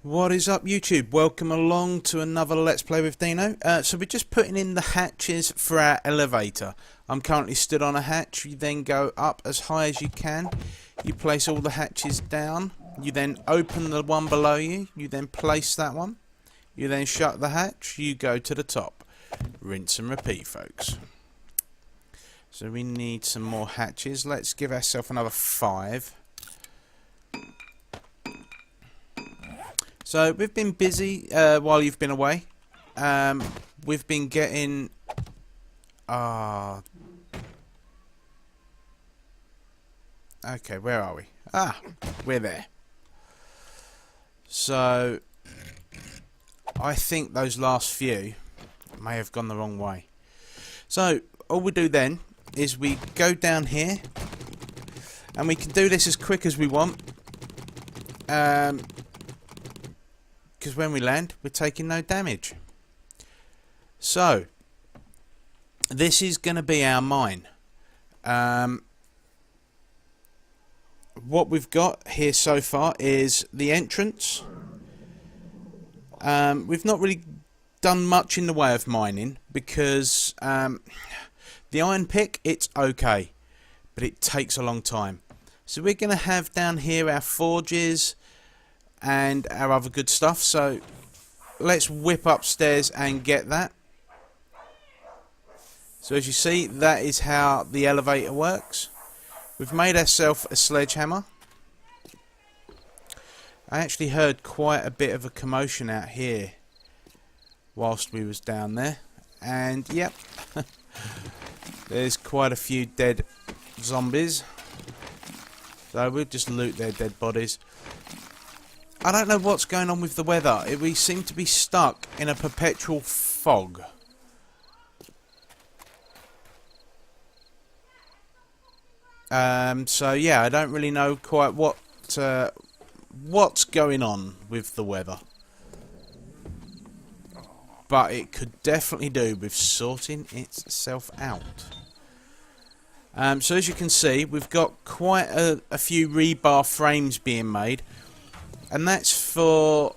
What is up, YouTube? Welcome along to another Let's Play with Dino. So we're just putting in the hatches for our elevator. I'm currently stood on a hatch. You then go up as high as you can. You place all the hatches down. You then open the one below you. You then place that one. You then shut the hatch. You go to the top. Rinse and repeat, folks. So we need some more hatches. Let's give ourselves another 5. So we've been busy while you've been away. We've been getting okay, where are we? We're there. So I think those last few may have gone the wrong way. So all we do then is we go down here, and we can do this as quick as we want. Because when we land, we're taking no damage. So this is going to be our mine. What we've got here so far is the entrance. We've not really done much in the way of mining because the iron pick, it's okay, but it takes a long time. So we're going to have down here our forges and our other good stuff. So let's whip upstairs and get that. So as you see, that is how the elevator works. We've made ourselves a sledgehammer. I actually heard quite a bit of a commotion out here whilst we was down there, and yep, there's quite a few dead zombies, so we'll just loot their dead bodies. I don't know what's going on with the weather. We seem to be stuck in a perpetual fog. So yeah, I don't really know quite what's going on with the weather. But it could definitely do with sorting itself out. So as you can see, we've got quite a few rebar frames being made. And that's for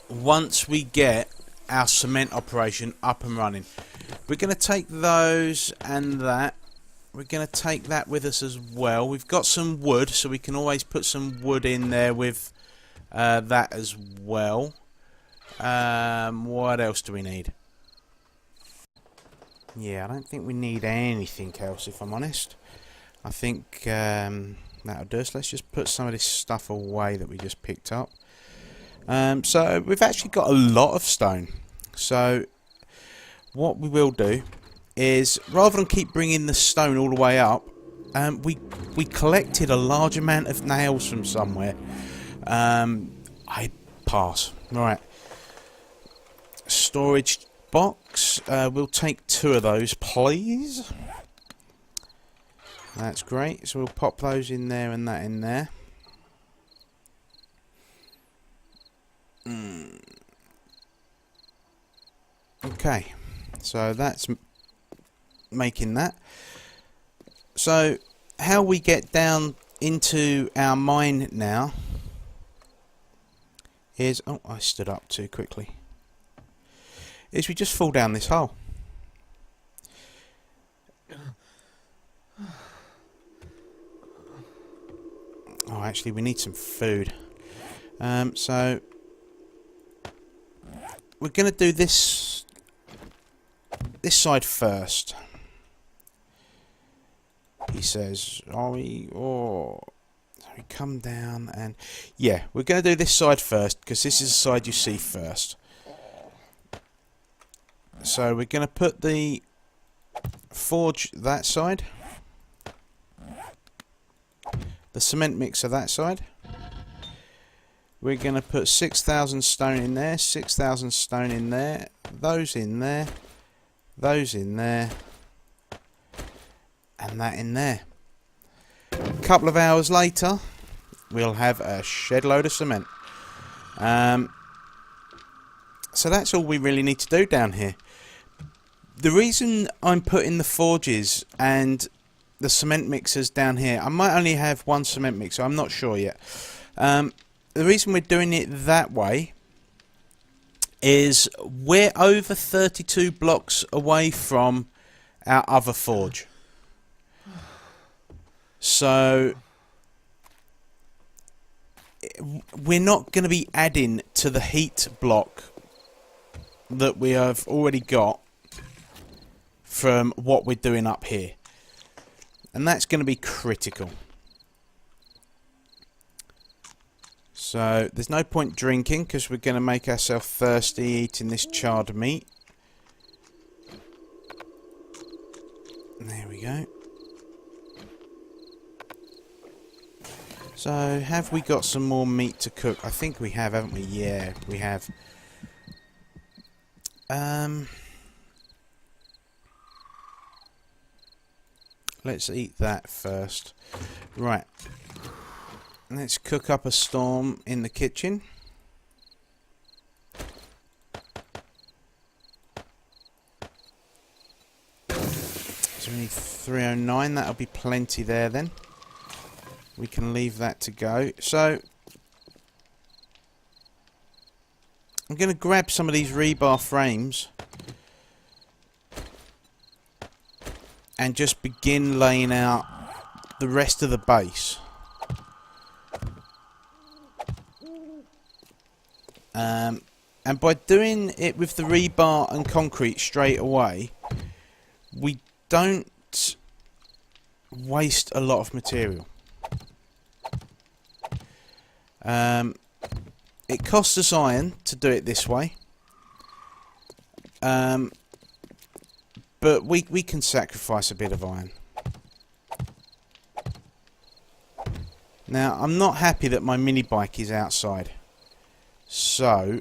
once we get our cement operation up and running. We're going to take those and that. We're going to take that with us as well. We've got some wood, so we can always put some wood in there with that as well. What else do we need? Yeah, I don't think we need anything else, if I'm honest. I think that'll do us. Let's just put some of this stuff away that we just picked up. So we've actually got a lot of stone. So what we will do is, rather than keep bringing the stone all the way up, we collected a large amount of nails from somewhere. I pass. Right. Storage box. We'll take 2 of those, please. That's great. So we'll pop those in there and that in there. Okay. So that's making that. So how we get down into our mine now is... Oh, I stood up too quickly. Is we just fall down this hole. Oh, actually, we need some food. So we're going to do this side first. He says, "Are we?" Oh, so we come down and yeah, we're going to do this side first because this is the side you see first. So we're going to put the forge that side. The cement mixer that side. We're going to put 6,000 stone in there, 6,000 stone in there, those in there, those in there, and that in there. A couple of hours later, we'll have a shed load of cement. So that's all we really need to do down here. The reason I'm putting the forges and the cement mixers down here, I might only have one cement mixer, I'm not sure yet. the reason we're doing it that way is we're over 32 blocks away from our other forge. So we're not going to be adding to the heat block that we have already got from what we're doing up here. And that's going to be critical. So there's no point drinking because we're going to make ourselves thirsty eating this charred meat. There we go. So have we got some more meat to cook? I think we have, haven't we? Yeah, we have. Let's eat that first. Right. Let's cook up a storm in the kitchen. So we need 309. That'll be plenty there then. We can leave that to go. So I'm going to grab some of these rebar frames and just begin laying out the rest of the base. And by doing it with the rebar and concrete straight away, we don't waste a lot of material. It costs us iron to do it this way, but we can sacrifice a bit of iron. Now I'm not happy that my mini bike is outside, so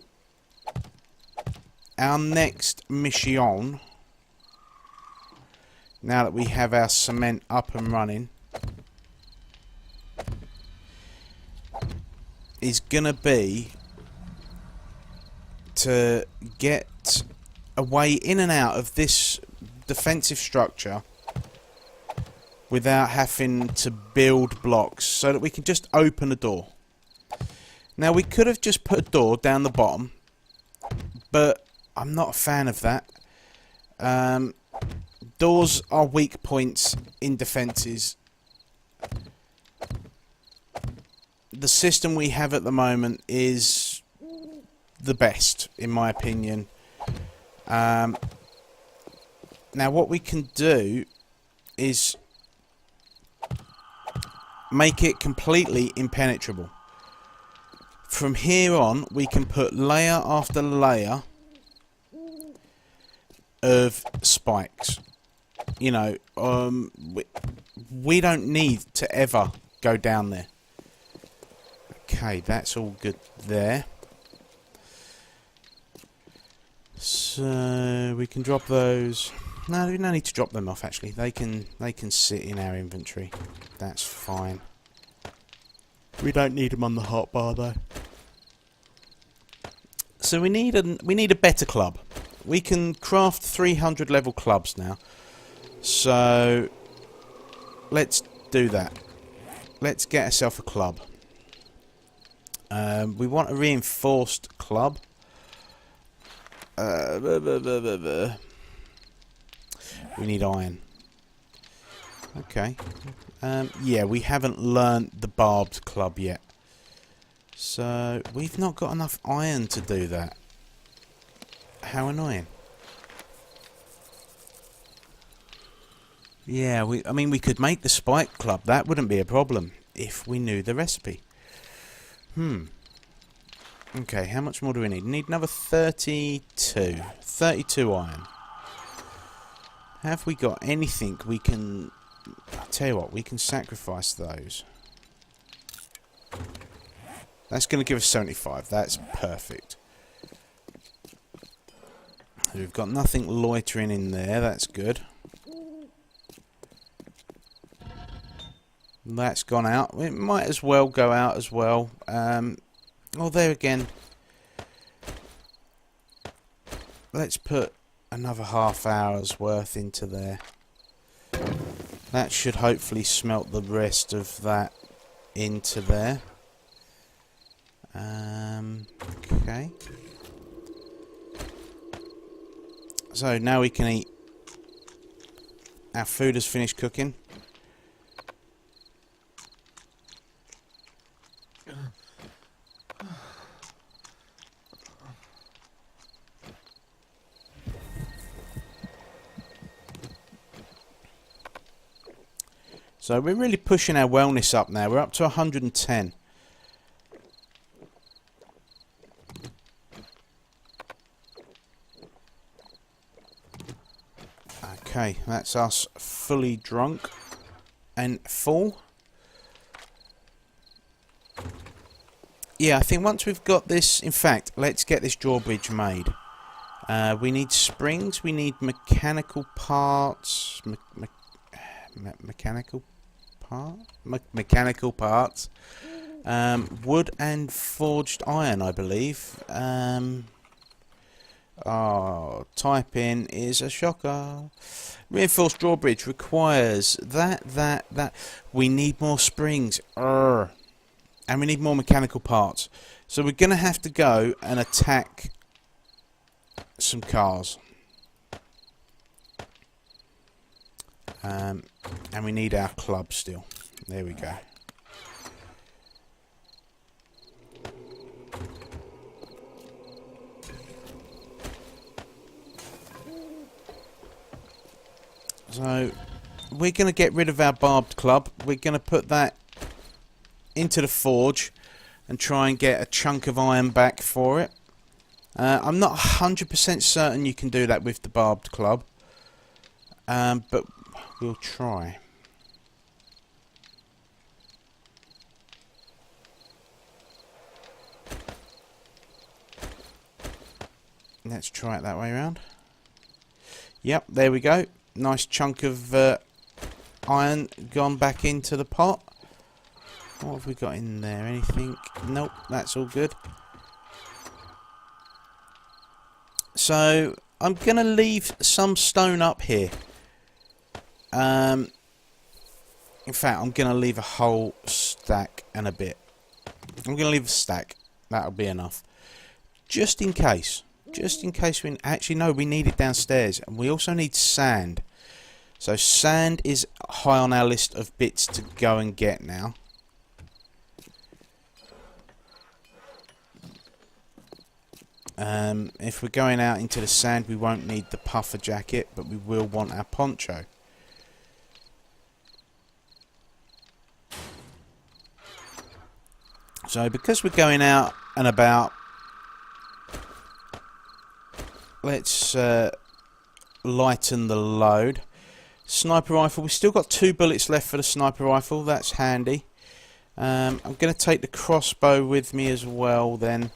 our next mission, now that we have our cement up and running, is gonna be to get a way in and out of this defensive structure without having to build blocks, so that we can just open a door. Now we could have just put a door down the bottom, but I'm not a fan of that. Doors are weak points in defences. The system we have at the moment is the best, in my opinion. Now what we can do is make it completely impenetrable. From here on, we can put layer after layer of spikes. You know, we don't need to ever go down there. Okay, that's all good there. So we can drop those. No, we don't need to drop them off. Actually, they can sit in our inventory. That's fine. We don't need them on the hotbar though. So we need a better club. We can craft 300 level clubs now. So let's do that. Let's get ourselves a club. We want a reinforced club. We need iron. Okay. Yeah, we haven't learnt the barbed club yet. So we've not got enough iron to do that. How annoying. Yeah, I mean, we could make the spike club. That wouldn't be a problem if we knew the recipe. Okay, how much more do we need? We need another 32. 32 iron. Have we got anything we can... I'll tell you what, we can sacrifice those. That's going to give us 75. That's perfect. We've got nothing loitering in there. That's good. That's gone out. It might as well go out as well. Oh, there again. Let's put another half hour's worth into there. That should hopefully smelt the rest of that into there. Okay. So now we can eat. Our food has finished cooking. So we're really pushing our wellness up now. We're up to 110. Okay, that's us fully drunk and full. Yeah, I think once we've got this, in fact, let's get this drawbridge made. We need springs, we need mechanical parts, mechanical parts, wood and forged iron, I believe. Oh, type in is a shocker. Reinforced drawbridge requires that. We need more springs. And we need more mechanical parts. So we're going to have to go and attack some cars. And we need our club still. There we go. So we're going to get rid of our barbed club. We're going to put that into the forge and try and get a chunk of iron back for it. I'm not 100% certain you can do that with the barbed club, but we'll try. Let's try it that way around. Yep, there we go. Nice chunk of iron gone back into the pot. What have we got in there? Anything? Nope, that's all good. So I'm going to leave some stone up here. In fact, I'm going to leave a whole stack and a bit. I'm going to leave a stack. That'll be enough. Just in case. Just in case we... Actually, no, we need it downstairs. And we also need sand. So sand is high on our list of bits to go and get now. If we're going out into the sand, we won't need the puffer jacket, but we will want our poncho. So because we're going out and about, let's lighten the load. Sniper rifle, we've still got 2 bullets left for the sniper rifle, that's handy. I'm going to take the crossbow with me as well then,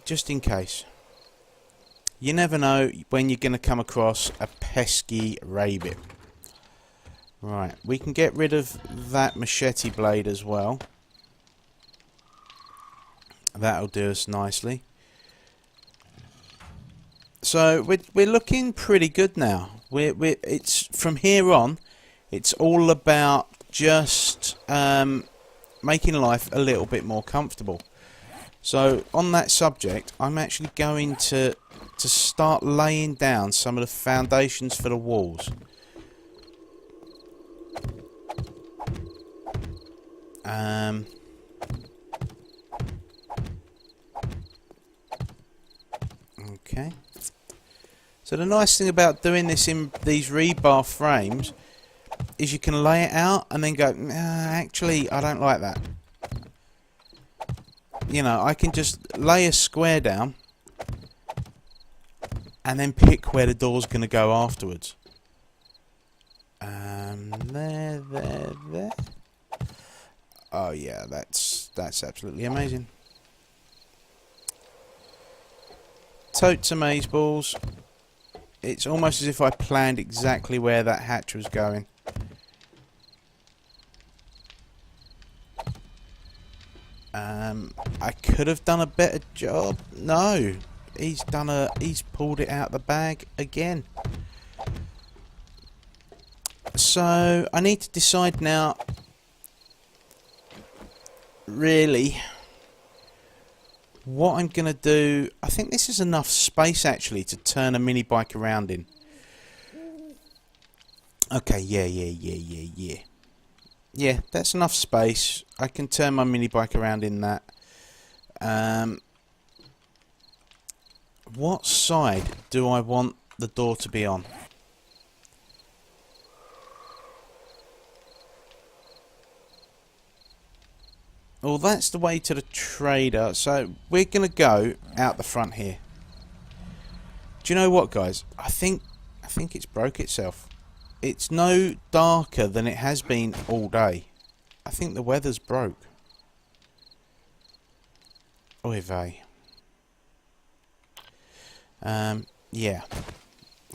just in case. You never know when you're going to come across a pesky rabbit. Right, we can get rid of that machete blade as well. That'll do us nicely. So we're looking pretty good now. It's from here on, it's all about just making life a little bit more comfortable. So on that subject, I'm actually going to start laying down some of the foundations for the walls. Okay. So the nice thing about doing this in these rebar frames is you can lay it out and then go, nah, actually I don't like that. You know, I can just lay a square down and then pick where the door's going to go afterwards. There. Oh yeah, that's absolutely amazing. Totes amazeballs. It's almost as if I planned exactly where that hatch was going. I could have done a better job. No, he's pulled it out the bag again. So I need to decide now, really, what I'm going to do... I think this is enough space, actually, to turn a mini bike around in. Okay, yeah. Yeah, that's enough space. I can turn my mini bike around in that. What side do I want the door to be on? Well, that's the way to the trader. So we're going to go out the front here. Do you know what, guys? I think it's broke itself. It's no darker than it has been all day. I think the weather's broke. Oy vey. Yeah.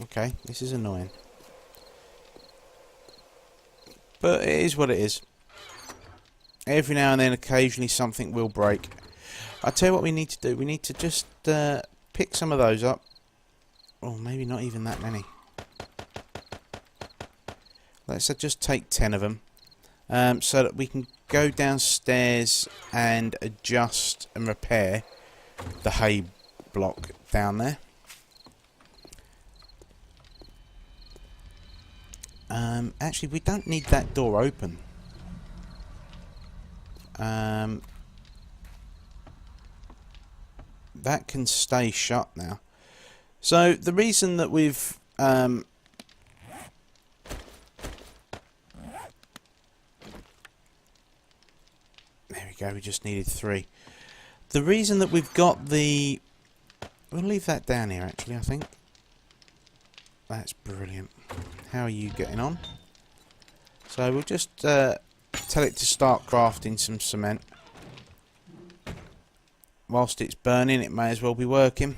Okay, this is annoying. But it is what it is. Every now and then, occasionally, something will break. I'll tell you what we need to do. We need to just pick some of those up. Or maybe not even that many. Let's just take 10 of them. So that we can go downstairs and adjust and repair the hay block down there. Actually, we don't need that door open. That can stay shut now. So the reason that we've there we go, we just needed 3. The reason that we've got the... We'll leave that down here, actually, I think. That's brilliant. How are you getting on? So we'll just tell it to start crafting some cement. Whilst it's burning, it may as well be working.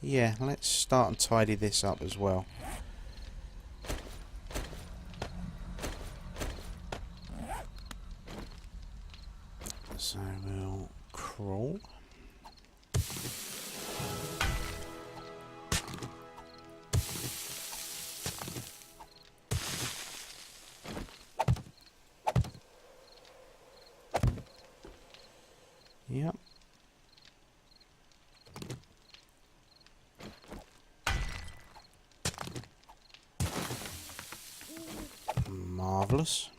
Yeah, let's start and tidy this up as well. So we'll crawl. Yep. Marvellous.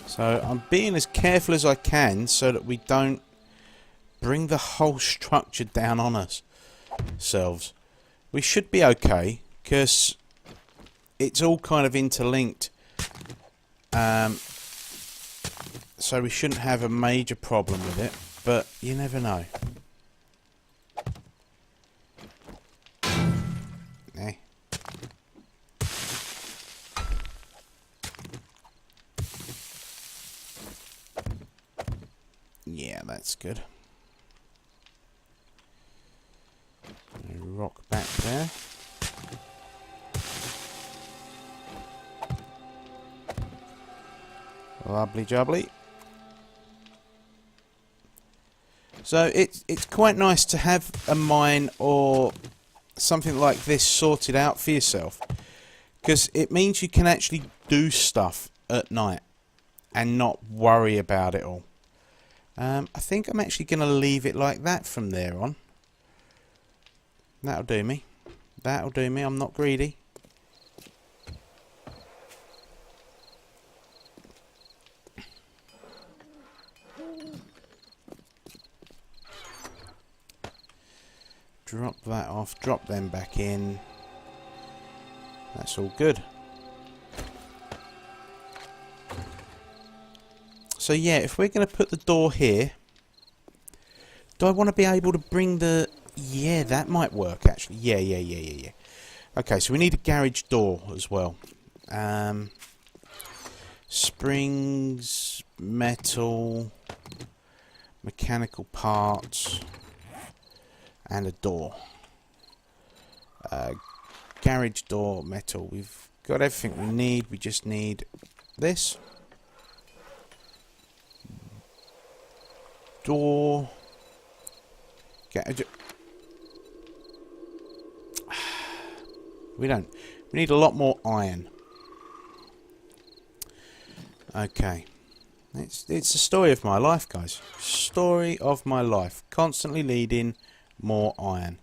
So I'm being as careful as I can so that we don't bring the whole structure down on ourselves. We should be okay because it's all kind of interlinked. So we shouldn't have a major problem with it, but you never know. Eh. Yeah, that's good. Rock back there. Lovely jubbly. So it's quite nice to have a mine or something like this sorted out for yourself, because it means you can actually do stuff at night and not worry about it all. I think I'm actually going to leave it like that from there on. That'll do me. That'll do me. I'm not greedy. Drop that off. Drop them back in. That's all good. So yeah, if we're going to put the door here, do I want to be able to bring the... Yeah, that might work actually. Yeah. Okay, so we need a garage door as well. Springs, metal, mechanical parts, and a door. Garage door, metal. We've got everything we need. We just need this. door. We don't. We need a lot more iron. Okay. It's the story of my life, guys. Story of my life. Constantly needing more iron.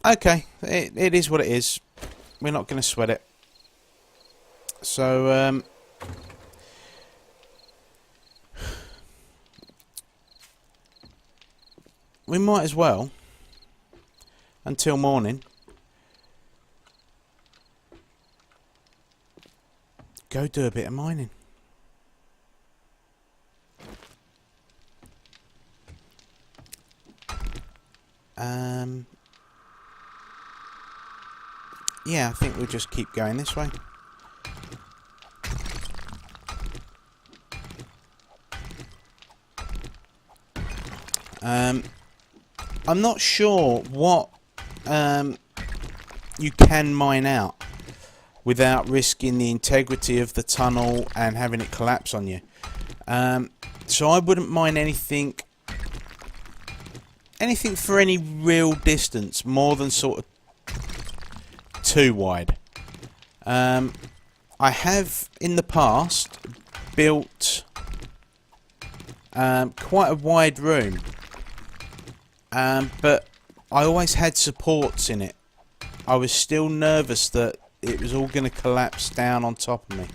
Okay. It is what it is. We're not going to sweat it. So, we might as well, until morning, go do a bit of mining. Yeah, I think we'll just keep going this way. I'm not sure what you can mine out without risking the integrity of the tunnel and having it collapse on you. So I wouldn't mine anything for any real distance more than sort of 2 wide. I have in the past built quite a wide room, but I always had supports in it. I was still nervous that it was all going to collapse down on top of me.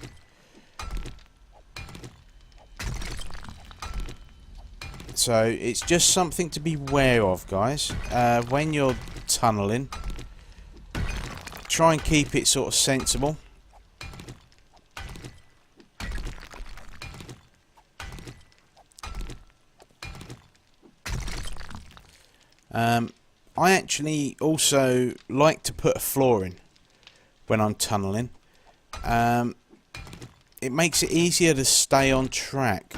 So it's just something to be wary of, guys. When you're tunnelling, try and keep it sort of sensible. I actually also like to put a floor in when I'm tunnelling. It makes it easier to stay on track.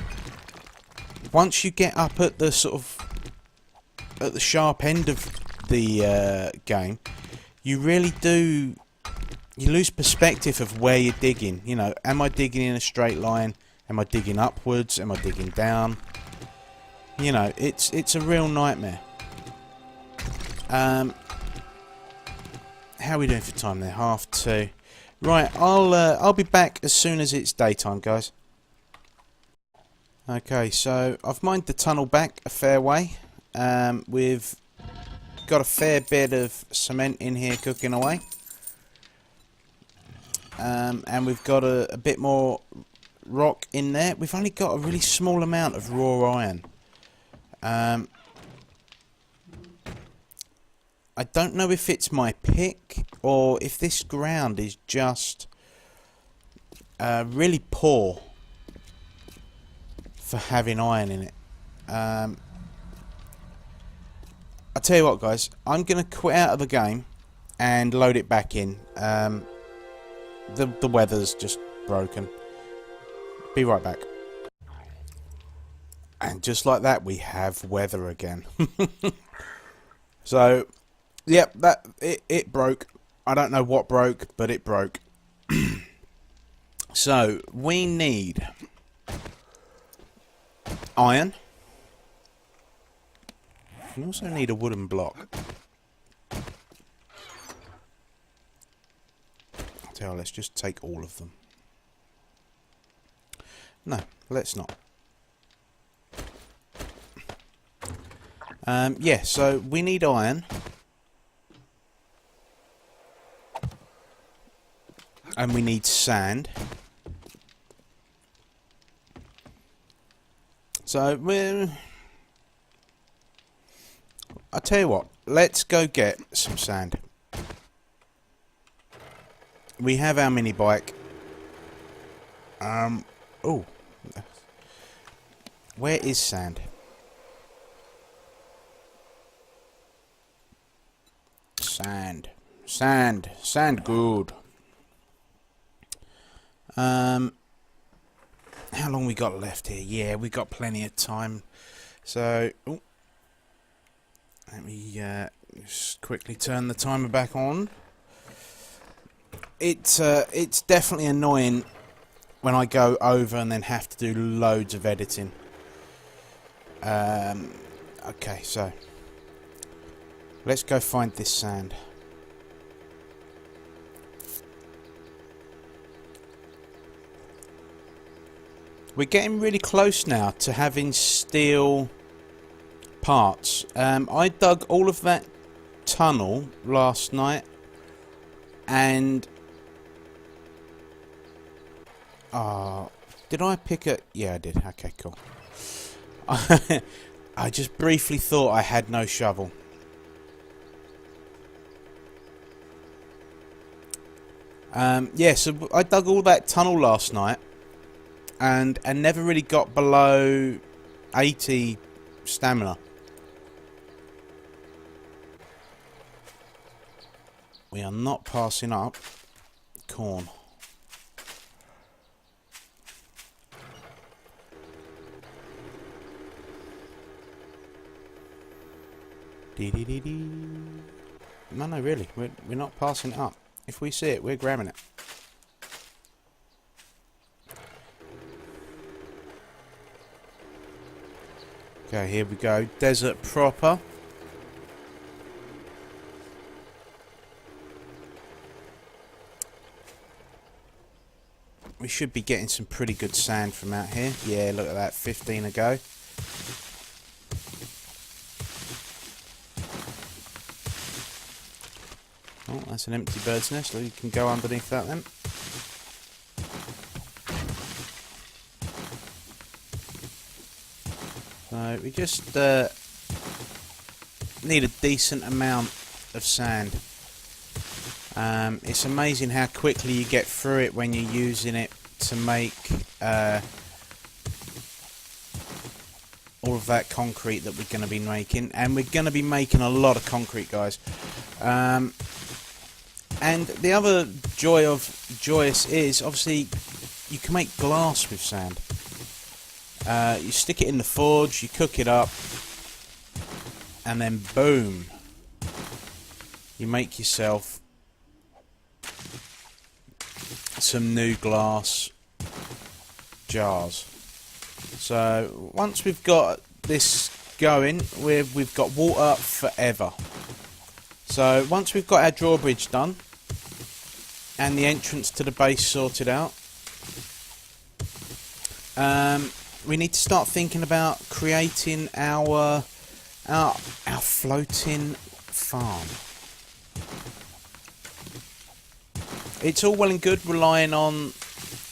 Once you get up at the sort of at the sharp end of the game, you really do, you lose perspective of where you're digging. You know, am I digging in a straight line? Am I digging upwards? Am I digging down? You know, it's a real nightmare. How are we doing for time there? 2:30. Right, I'll be back as soon as it's daytime, guys. Okay, so I've mined the tunnel back a fair way. We've got a fair bit of cement in here cooking away. And we've got a bit more rock in there. We've only got a really small amount of raw iron. I don't know if it's my pick or if this ground is just really poor for having iron in it. I tell you what, guys, I'm going to quit out of the game and load it back in. The weather's just broken. Be right back. And just like that, we have weather again. So, yep, it broke. I don't know what broke, but it broke. So, we need iron. We also need a wooden block. I'll tell you, let's just take all of them. No, let's not. Yeah, so we need iron. And we need sand. So, I'll tell you what, let's go get some sand. We have our mini bike. Oh. Where is sand? Sand good. How long we got left here? Yeah, we got plenty of time. So, oh, let me just quickly turn the timer back on. It's definitely annoying when I go over and then have to do loads of editing. Okay, so let's go find this sand. We're getting really close now to having steel parts. I dug all of that tunnel last night, and did I pick it? Yeah, I did. Okay, cool. I just briefly thought I had no shovel. Yeah, so I dug all that tunnel last night, and never really got below 80 stamina. We are not passing up corn. No, really, we're not passing it up. If we see it, we're grabbing it. Okay, here we go. Desert proper. We should be getting some pretty good sand from out here. Yeah, look at that, 15 ago. Oh, that's an empty bird's nest. So you can go underneath that then. So we just need a decent amount of sand. It's amazing how quickly you get through it when you're using it to make all of that concrete that we're going to be making. And we're going to be making a lot of concrete, guys. And the other joyous is, obviously, you can make glass with sand. You stick it in the forge, you cook it up, and then boom, you make yourself some new glass jars. So once we've got this going, we've got water forever. So once we've got our drawbridge done and the entrance to the base sorted out, we need to start thinking about creating our floating farm. It's all well and good relying on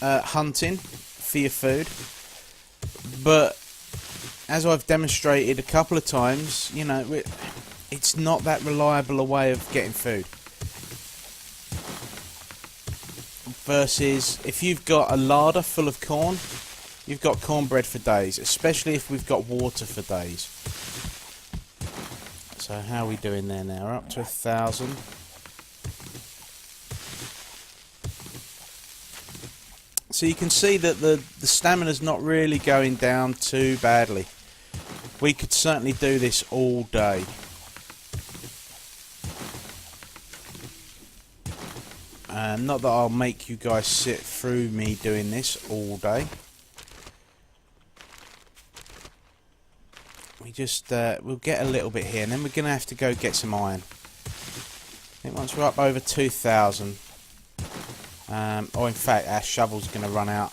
hunting for your food, but as I've demonstrated a couple of times, you know, it's not that reliable a way of getting food. Versus if you've got a larder full of corn, you've got cornbread for days, especially if we've got water for days. So how are we doing there now? We're up to 1,000. So you can see that the stamina's not really going down too badly. We could certainly do this all day. Not that I'll make you guys sit through me doing this all day. We just, we'll get a little bit here, and then we're going to have to go get some iron. I think once we're up over 2,000, or in fact our shovel's going to run out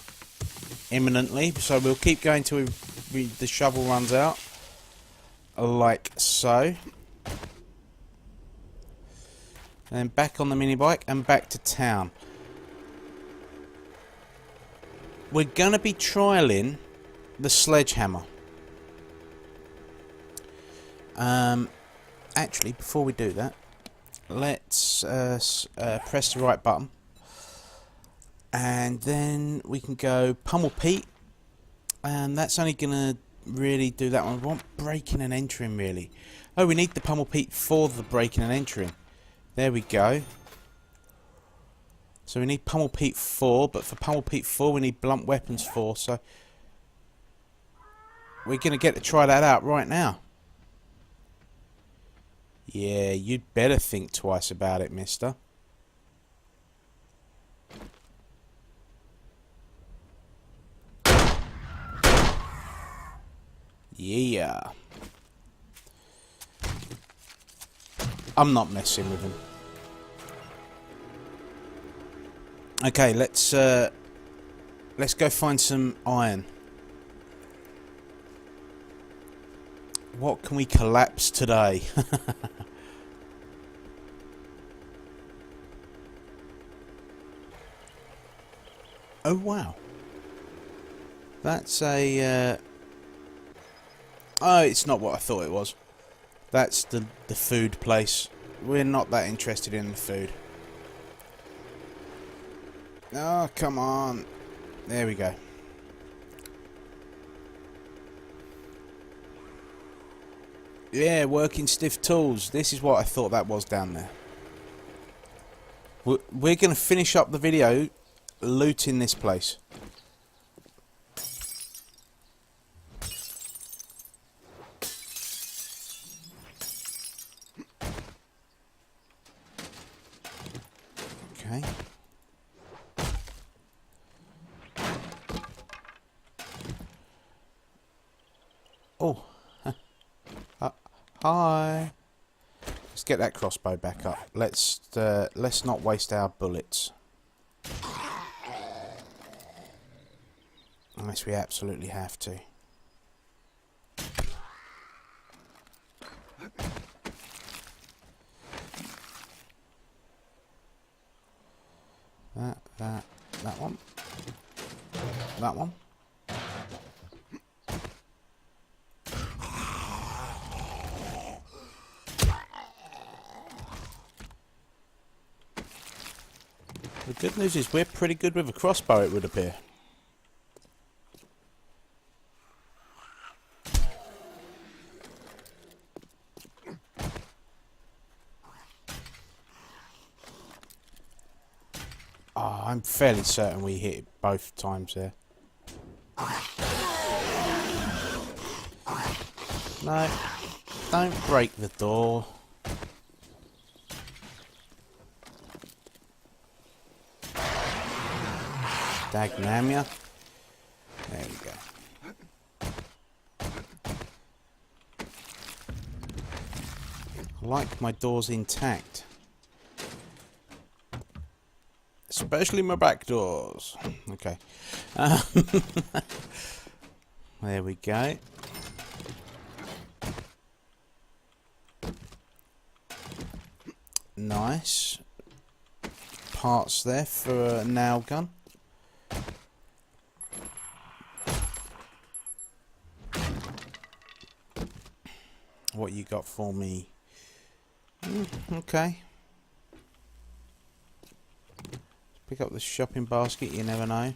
imminently, so we'll keep going till the shovel runs out, like so. And then back on the mini bike and back to town. We're going to be trialling the sledgehammer. Actually, before we do that, let's press the right button, and then we can go pummel Pete, and that's only going to really do that one. We want braking and entering, really. Oh, we need the pummel Pete for the braking and entering. There we go. So we need pummel Pete 4, but for pummel Pete 4 we need blunt weapons 4, so we're going to get to try that out right now. Yeah, you'd better think twice about it, mister. Yeah. I'm not messing with him. Okay, let's go find some iron. What can we collapse today? Oh wow. That's a oh, it's not what I thought it was. That's the food place. We're not that interested in the food. Oh, come on. There we go. Yeah, working stiff tools. This is what I thought that was down there. We're going to finish up the video looting this place. Okay. Oh. Hi. Let's get that crossbow back up. Let's not waste our bullets. Unless we absolutely have to. That one. That one. The good news is we're pretty good with a crossbow, it would appear. Oh, I'm fairly certain we hit it both times there. No, don't break the door. Dagnamia. There we go. I like my doors intact. Especially my back doors. Okay. There we go. Nice. Parts there for a nail gun. What you got for me? Okay. Pick up the shopping basket, you never know.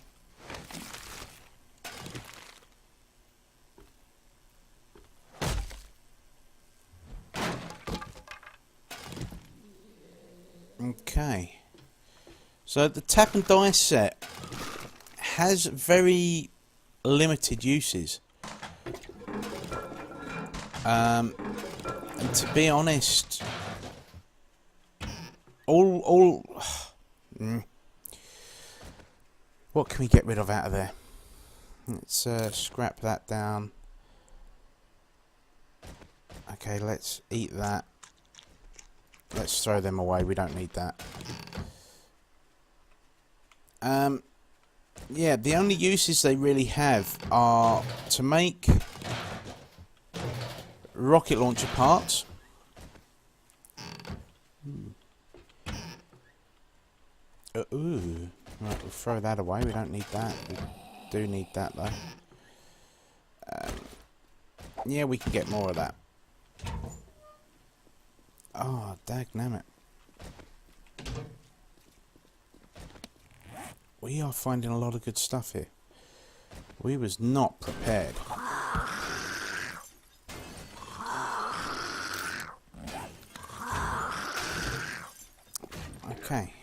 Okay. So the tap and dice set has very limited uses. And to be honest, what can we get rid of out of there? Let's scrap that down. Okay, let's eat that. Let's throw them away. We don't need that. Yeah, the only uses they really have are to make rocket launcher parts. Ooh. Right, we'll throw that away. We don't need that. We do need that though. Yeah, we can get more of that. Oh, dagnammit. We are finding a lot of good stuff here. We was not prepared. Okay.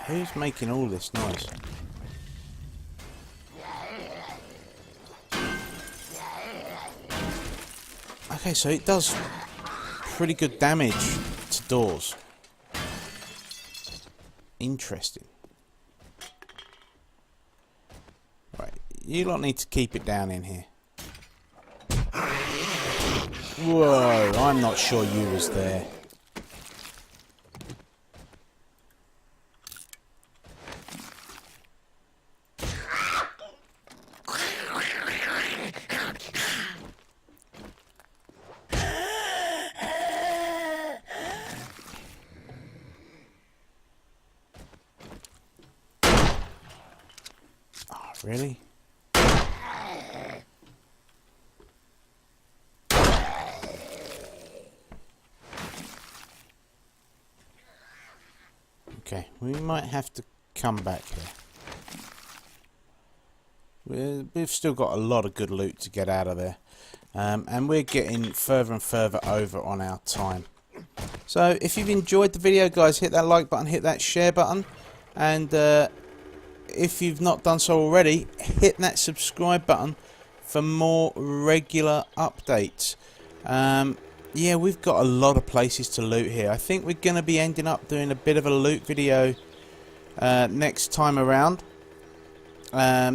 Who's making all this noise? Okay, so it does pretty good damage to doors. Interesting. Right, you lot need to keep it down in here. Whoa, I'm not sure you was there. Oh, really? Okay, we might have to come back here. We've still got a lot of good loot to get out of there. And we're getting further and further over on our time. So if you've enjoyed the video, guys, hit that like button, hit that share button. And if you've not done so already, hit that subscribe button for more regular updates. Yeah, we've got a lot of places to loot here. I think we're going to be ending up doing a bit of a loot video next time around.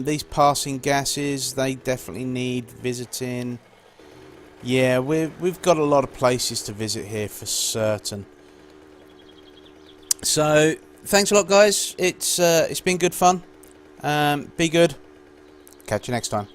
These passing gases, they definitely need visiting. Yeah, we've got a lot of places to visit here for certain. So, thanks a lot, guys. It's been good fun. Be good. Catch you next time.